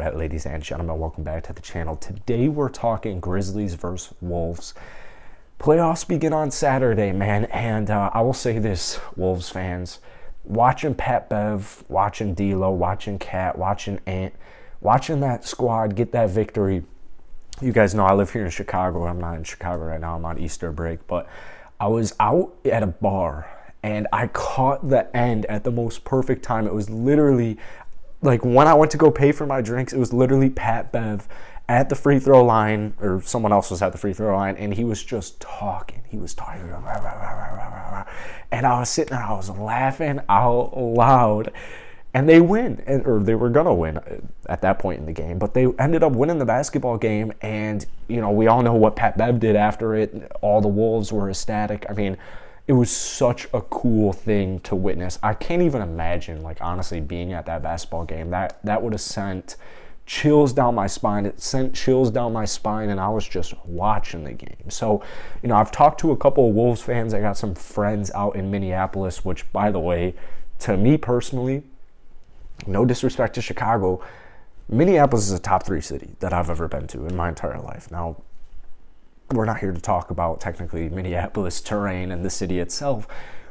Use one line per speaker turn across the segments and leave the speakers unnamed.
Alright, ladies and gentlemen, welcome back to the channel. Today we're talking Grizzlies versus Wolves. Playoffs begin on Saturday, man, and I will say this, Wolves fans, watching Pat Bev, watching D'Lo, watching Cat, watching Ant, watching that squad get that victory. You guys know I live here in Chicago. I'm not in Chicago right now. I'm on Easter break, but I was out at a bar and I caught the end at the most perfect time. It was literally like when I went to go pay for my drinks, it was literally Pat Bev at the free throw line, or someone else was at the free throw line, and he was just talking. He was talking. And I was sitting there, I was laughing out loud. And they win, or they were going to win at that point in the game, but they ended up winning the basketball game. And, you know, we all know what Pat Bev did after it. All the Wolves were ecstatic. I mean, it was such a cool thing to witness. I can't even imagine, like, honestly, being at that basketball game. That would have sent chills down my spine. It sent chills down my spine, and I was just watching the game. So, you know, I've talked to a couple of Wolves fans. I got some friends out in Minneapolis, which, by the way, to me personally, no disrespect to Chicago, Minneapolis is a top 3 city that I've ever been to in my entire life. Now, we're not here to talk about technically Minneapolis terrain and the city itself.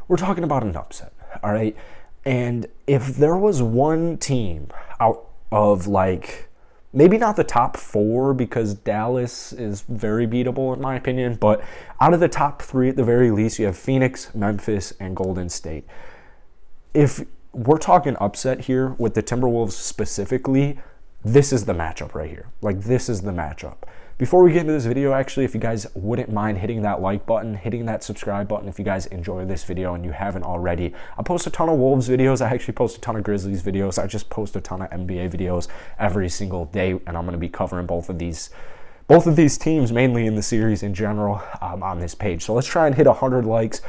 We're talking about an upset, all right? And if there was one team out of, like, maybe not the top 4, because Dallas is very beatable in my opinion, but out of the top 3 at the very least, you have Phoenix, Memphis, and Golden State. If we're talking upset here with the Timberwolves specifically, this is the matchup right here. Like, this is the matchup. Before we get into this video, actually, if you guys wouldn't mind hitting that like button, hitting that subscribe button if you guys enjoy this video and you haven't already. I post a ton of Wolves videos. I actually post a ton of Grizzlies videos. I just post a ton of NBA videos every single day, and I'm going to be covering both of these teams, mainly in the series in general, on this page. So let's try and hit 100 likes.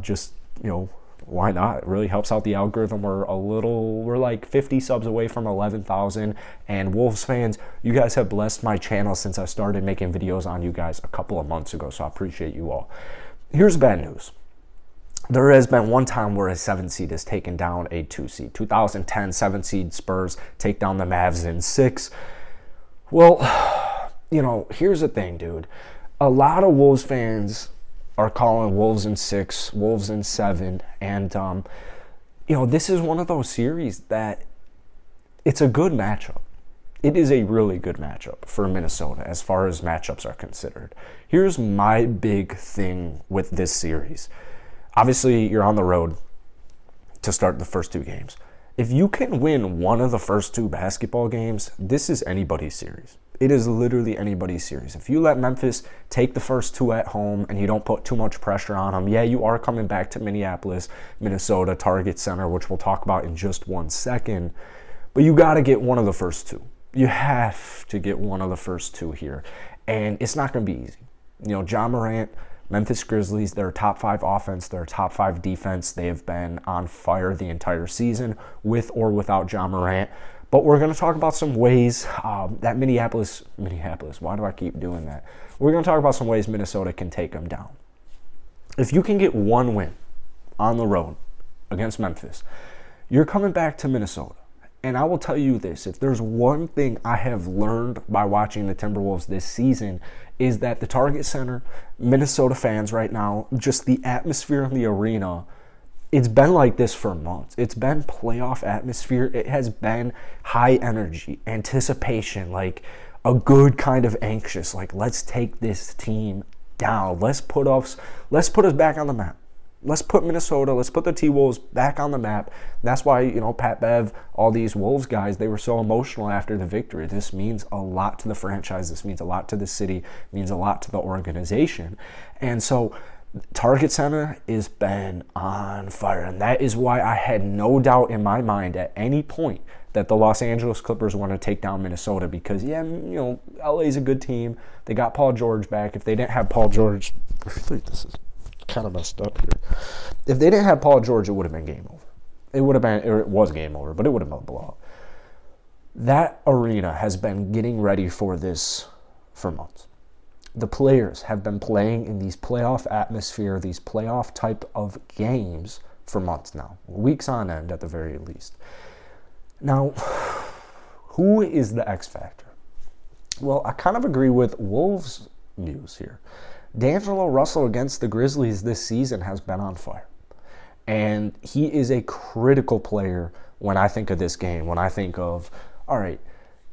Just, you know, why not? It really helps out the algorithm. We're like 50 subs away from 11,000. And Wolves fans, you guys have blessed my channel since I started making videos on you guys a couple of months ago. So I appreciate you all. Here's bad news. There has been one time where a 7 seed has taken down a 2 seed. 2010 7 seed Spurs take down the Mavs in 6. Well, you know, here's the thing, dude. A lot of Wolves fans are calling Wolves in 6, Wolves in 7, and you know, this is one of those series that it's a good matchup. It is a really good matchup for Minnesota as far as matchups are considered. Here's my big thing with this series. Obviously, you're on the road to start the first 2 games. If you can win one of the first 2 basketball games, this is anybody's series. It is literally anybody's series. If you let Memphis take the first 2 at home and you don't put too much pressure on them, yeah, you are coming back to Minneapolis, Minnesota, Target Center, which we'll talk about in just 1 second, but you got to get one of the first 2. You have to get one of the first 2 here, and it's not going to be easy. You know, Ja Morant, Memphis Grizzlies, they're top 5 offense, they're top 5 defense. They have been on fire the entire season with or without Ja Morant. But we're going to talk about some ways that Minneapolis, why do I keep doing that? We're going to talk about some ways Minnesota can take them down. If you can get one win on the road against Memphis, you're coming back to Minnesota. And I will tell you this, if there's one thing I have learned by watching the Timberwolves this season, is that the Target Center, Minnesota fans right now, just the atmosphere in the arena, it's been like this for months. It's been playoff atmosphere. It has been high energy, anticipation, like a good kind of anxious, like, let's take this team down. Let's put us back on the map. Let's put Minnesota, let's put the T-Wolves back on the map. That's why, you know, Pat Bev, all these Wolves guys, they were so emotional after the victory. This means a lot to the franchise. This means a lot to the city. It means a lot to the organization. And so Target Center has been on fire, and that is why I had no doubt in my mind at any point that the Los Angeles Clippers want to take down Minnesota, because, yeah, you know, LA's a good team. They got Paul George back. If they didn't have Paul George, I feel like this is kind of messed up here. If they didn't have Paul George, it would have been game over. It would have been, or it was game over, but it would have been a blowout. That arena has been getting ready for this for months. The players have been playing in these playoff atmosphere, these playoff type of games for months now, weeks on end at the very least. Now, Who is the X factor? Well, I kind of agree with Wolves' news here. DAngelo Russell against the Grizzlies this season has been on fire. And he is a critical player when I think of this game, when I think of, all right,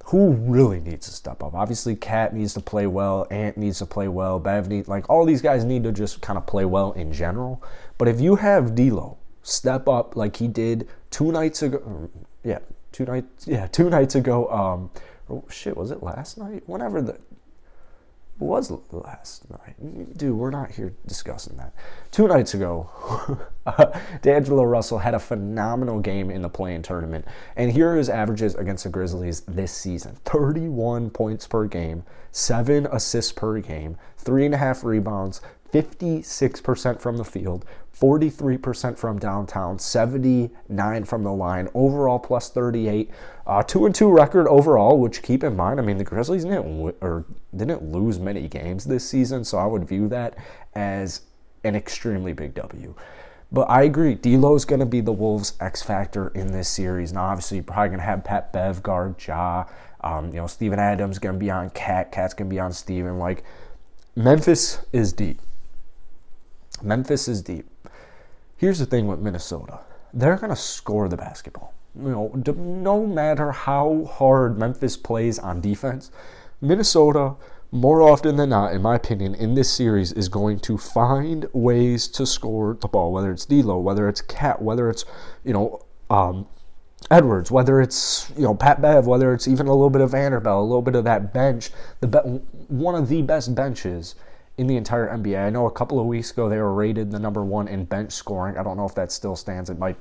who really needs to step up? Obviously, Cat needs to play well, Ant needs to play well, Bev needs, like, all these guys need to just kind of play well in general. But if you have D'Lo step up like he did 2 nights ago, 2 nights ago, was it last night? It was last night. Dude, we're not here discussing that. 2 nights ago, DAngelo Russell had a phenomenal game in the play-in tournament. And here are his averages against the Grizzlies this season. 31 points per game, 7 assists per game, 3.5 rebounds, 56% from the field, 43% from downtown, 79 from the line, overall plus 38, 2-2 record overall, which keep in mind, I mean, the Grizzlies didn't lose many games this season, so I would view that as an extremely big W. But I agree, D'Lo's going to be the Wolves' X factor in this series. Now, obviously, you're probably going to have Pat Bev guard Ja. Steven Adams going to be on Cat. Cat's going to be on Steven. Like, Memphis is deep. Here's the thing with Minnesota. They're going to score the basketball. No matter how hard Memphis plays on defense, Minnesota, more often than not, in my opinion, in this series is going to find ways to score the ball, whether it's D'Lo, whether it's Cat, whether it's, Edwards, whether it's, Pat Bev, whether it's even a little bit of Vanderbilt, a little bit of that bench, one of the best benches in the entire NBA. I know a couple of weeks ago they were rated the number 1 in bench scoring. I don't know if that still stands. It might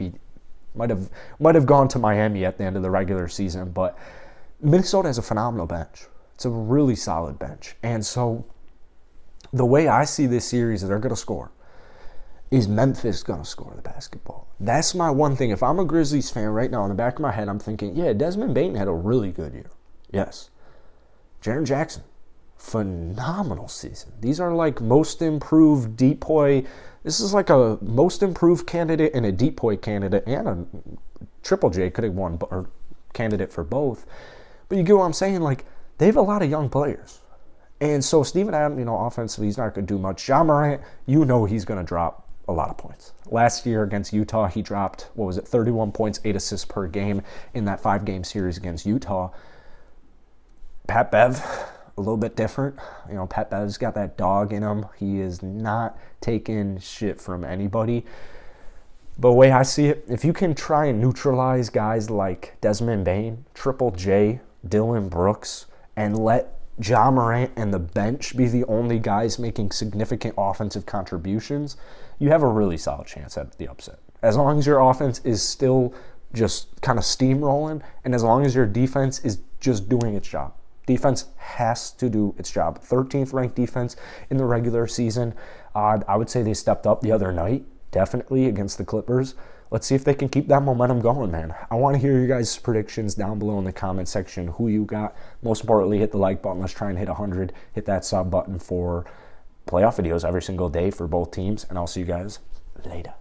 have gone to Miami at the end of the regular season, but Minnesota has a phenomenal bench. It's a really solid bench. And so the way I see this series that they're going to score is Memphis going to score the basketball. That's my one thing. If I'm a Grizzlies fan right now, in the back of my head, I'm thinking, yeah, Desmond Bane had a really good year. Yes. Jaren Jackson, phenomenal season. These are like most improved depoy. This is like a most improved candidate and a depoy candidate, and a Triple J could have won or candidate for both. But you get what I'm saying? Like, they have a lot of young players. And so Steven Adams, offensively, he's not going to do much. Ja Morant, he's going to drop a lot of points. Last year against Utah, he dropped, 31 points, 8 assists per game in that 5-game series against Utah. Pat Bev, a little bit different. Pat Bev's got that dog in him. He is not taking shit from anybody. But the way I see it, if you can try and neutralize guys like Desmond Bane, Triple J, Dylan Brooks, and let Ja Morant and the bench be the only guys making significant offensive contributions, you have a really solid chance at the upset. As long as your offense is still just kind of steamrolling, and as long as your defense is just doing its job. Defense has to do its job. 13th ranked defense in the regular season. I would say they stepped up the other night, definitely, against the Clippers. Let's see if they can keep that momentum going, man. I want to hear your guys' predictions down below in the comment section, who you got. Most importantly, hit the like button. Let's try and hit 100. Hit that sub button for playoff videos every single day for both teams, and I'll see you guys later.